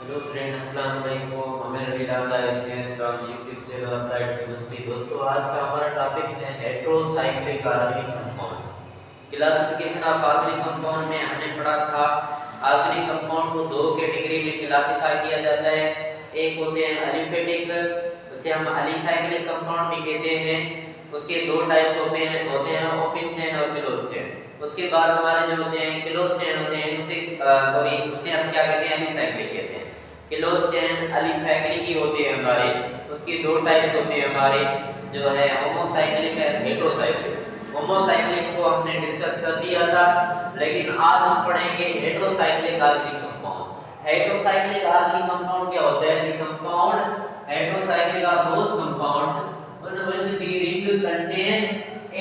Hello friend, अस्सलाम वालेकुम। हमें Ravi Radha from YouTube channel applied chemistry. दोस्तों, आज का हमारा टॉपिक है heterocyclic organic compounds. Classification of organic compound में हमने पढ़ा था ऑर्गेनिक कंपाउंड को दो कैटेगरी में क्लासिफाई किया जाता है। एक होते हैं एलिफेटिक, उसे हम एलिसाइक्लिक कंपाउंड भी कहते हैं। उसके दो टाइप्स होते हैं ओपन चेन और क्लोज चेन। उसके बाद हमारे जो होते हैं क्लोज चेन होते हैं उसे हम क्या कहते हैं, एलिसाइक्लिक कहते हैं। क्लोज चेन एलिसाइक्लिक ही होते हैं हमारे। उसके दो टाइप्स होते हैं हमारे, जो है होमोसाइक्लिक और हेटेरोसाइक्लिक। होमोसाइक्लिक को हमने डिस्कस कर दिया था, लेकिन आज हम पढ़ेंगे heterocyclic organic compound. Heterocyclic organic compound क्या होता है? The compound heterocyclic are those compounds in which the ring contain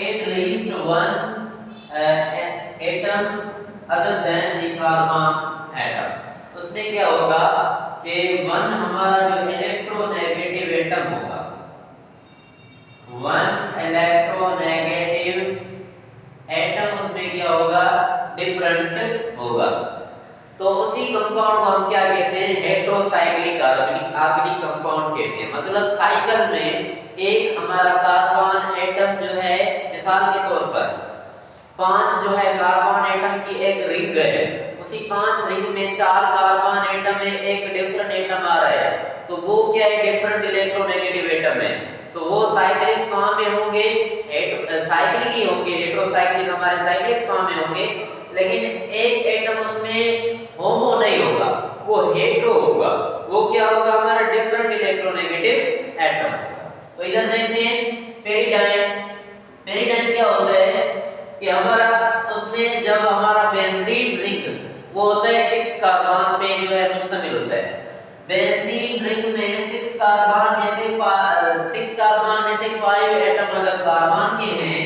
at least one atom other than the carbon atom। उसमें क्या होगा कि वन हमारा जो इलेक्ट्रोनेगेटिव एटम होगा, वन इलेक्ट्रोनेगेटिव एटम उसमें क्या होगा, डिफरेंट होगा। तो उसी कंपाउंड को हम क्या कहते हैं, हेटेरोसाइक्लिक ऑर्गेनिक कंपाउंड कहते हैं। मतलब साइकिल में एक हमारा कार्बन एटम जो है, मिसाल के तौर पर 5 जो है कार्बन एटम की एक रिंग है, उसी 5 रिंग में 4 कार्बन एटम में एक डिफरेंट एटम आ रहा है, तो वो क्या है, डिफरेंट इलेक्ट्रोनेगेटिव एटम है। तो वो साइक्लिक फॉर्म में होंगे, साइक्लिक ही होंगे, हेटेरोसाइक्लिक हमारे साइक्लिक फॉर्म में होंगे। लेकिन एक एटम उसमें होमो नहीं होगा, वो हेटेरो होगा। वो क्या होगा, हमारा डिफरेंट इलेक्ट्रोनेगेटिव एटम। तो इधर देखते हैं पेरिडाइन। पेरिडाइन क्या होता है कि हमारा उसमें जब हमारा बेंजीन रिंग वो होता है 6 कार्बन पे जो है मुश्तमिल होता है। बेंजीन रिंग में 6 कार्बन में से 5 एटम अगर कार्बन के हैं,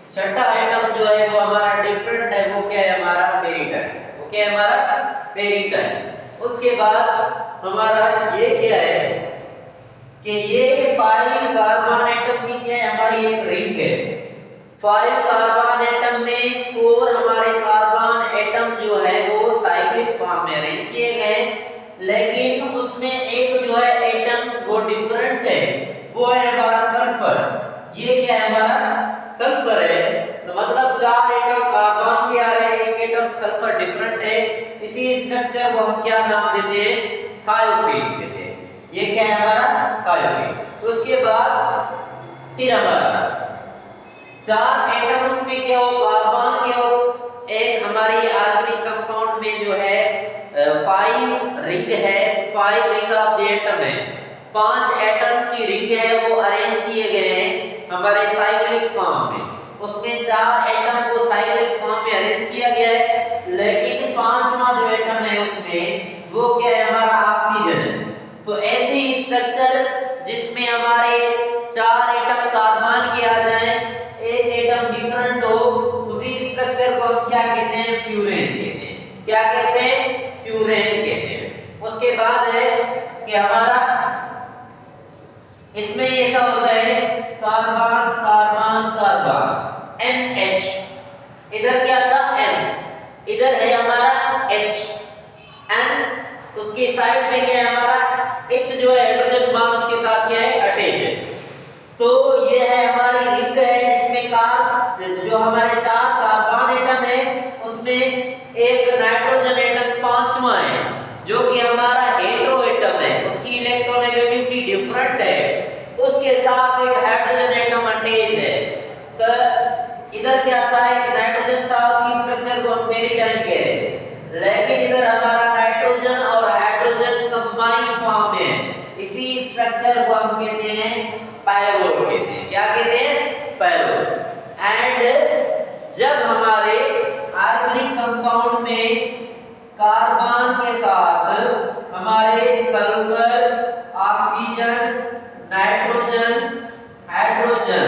छठा एटम जो है वो हमारा डिफरेंट है, वो क्या है, हमारा पेरिडाइन। वो क्या है, हमारा पेरिडाइन। उसके बाद हमारा ये क्या है कि ये 5 कार्बन एटम की क्या है, हमारी एक रिंग है। 5 कार्बन एटम में 4 हमारे कार्बन एटम जो है वो साइक्लिक फॉर्म में अरेंज किए गए, लेकिन उसमें एक जो है एटम वो डिफरेंट है, वो है हमारा सल्फर। ये क्या है, हमारा सल्फर है। तो मतलब 4 एटम कार्बन के आ रहे हैं, एक एटम सल्फर डिफरेंट है। इसी स्ट्रक्चर को हम क्या नाम देते हैं, थायोफीन कहते हैं। ये क्या है, हमारा थायोफीन। उसके बाद फिर हमारा 4 एटम उसमें क्या हो, कार्बन के हो। एक हमारी ऑर्गेनिक कंपाउंड में जो है 5 रिंग है, 5 रिंग ऑफ द एटम है, 5 एटम्स की रिंग है, वो अरेंज किए गए हैं हमारे साइक्लिक फॉर्म में। उसमें 4 एटम को साइक्लिक फॉर्म में अरेंज किया गया है, लेकिन 5वां जो एटम है उसमें वो क्या है, हमारा ऑक्सीजन है। तो ऐसी स्ट्रक्चर जिसमें हमारे 4 एटम कार्बन के आ जाए, एक एटम डिफरेंट हो, उसी स्ट्रक्चर को हम क्या कहते हैं, फ्यूरेन कहते हैं। क्या कहते हैं, फ्यूरेन कहते हैं। उसके बाद है कि हमारा इसमें ऐसा होता है कार्बन कार्बन कार्बन NH। इधर क्या था, N, इधर है हमारा H, N उसकी साइड में क्या है, हमारा H जो है हाइड्रोजन बॉन्ड उसके साथ क्या है, अटैच है। तो ये है हमारी रिंग है, जिसमें जो हमारे 4 कार्बन एटम है, उसमें एक नाइट्रोजन एटम 5वां है, जो कि हमारा हेटेरो एटम है, उसकी इलेक्ट्रोनेगेटिविटी डिफरेंट है, उसके साथ एक हाइड्रोजन एटम अटैच है। तो इधर क्या आता है, नाइट्रोजन था, उसी स्ट्रक्चर को हम पेरिडाइन कह रहे थे। लेकिन इधर हमारा नाइट्रोजन और हाइड्रोजन कंबाइन फॉर्म में है, इसी स्ट्रक्चर को हम कहते हैं पैरोल कहते हैं। क्या कहते हैं, पैरोल। एंड जब हमारे ऑर्गेनिक कंपाउंड में कार्बन के साथ हमारे सल्फर, ऑक्सीजन, नाइट्रोजन, हाइड्रोजन,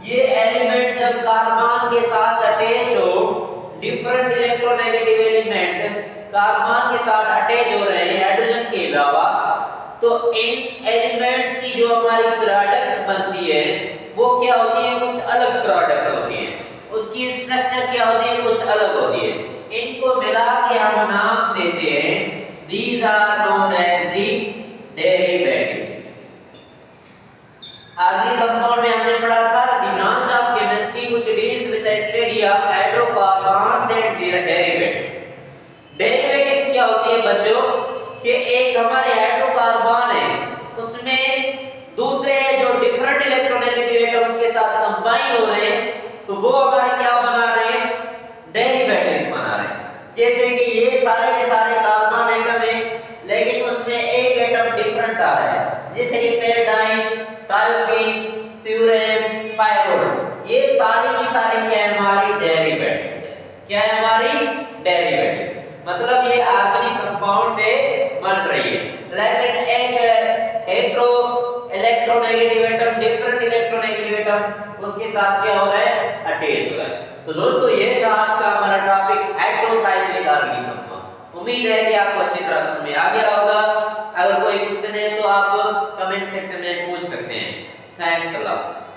ये एलिमेंट जब कार्बन के साथ अटैच हो, डिफरेंट इलेक्ट्रोनेगेटिव एलिमेंट कार्बन के साथ अटैच हो रहे हैं हाइड्रोजन के अलावा, तो इन एलिमेंट्स की जो हमारी प्रोडक्ट्स बनती है वो क्या होती है, कुछ अलग प्रोडक्ट्स होती है। उसकी स्ट्रक्चर क्या होती है, कुछ अलग होती है। इनको मिला के हम नाम देते हैं, these are known as कि एक हमारे हाइड्रोकार्बन है उसमें दूसरे जो डिफरेंट इलेक्ट्रोनेगेटिव एटम उसके साथ कंबाइन हो रहे हैं तो वो हमारे क्या बना रहे हैं, डेरिवेटिव बना रहे हैं। जैसे कि ये सारे के सारे कार्बन एटम है लेकिन उसमें एक एटम डिफरेंट आ रहा है, जैसे कि पैराडाइन, थायोफिन, फ्यूरेन, पायरोल, ये सारी की सारी क्या है हमारी डेरिवेटिव है। क्या है हमारी डेरिवेटिव, मतलब ये ऑर्गेनिक कंपाउंड से बन रही है। लेकिन एक hetero electronegative atom, different electronegative atom उसके साथ क्या हो रहा है, अटैच हो रहा है। तो दोस्तों ये था आज का हमारा टॉपिक हेटेरोसाइक्लिक ऑर्गेनिक कंपाउंड। उम्मीद है कि आपको अच्छी तरह समझ में आ गया होगा। अगर कोई क्वेश्चन है तो आप कमेंट सेक्शन में पूछ सकते हैं। Thanks a lot.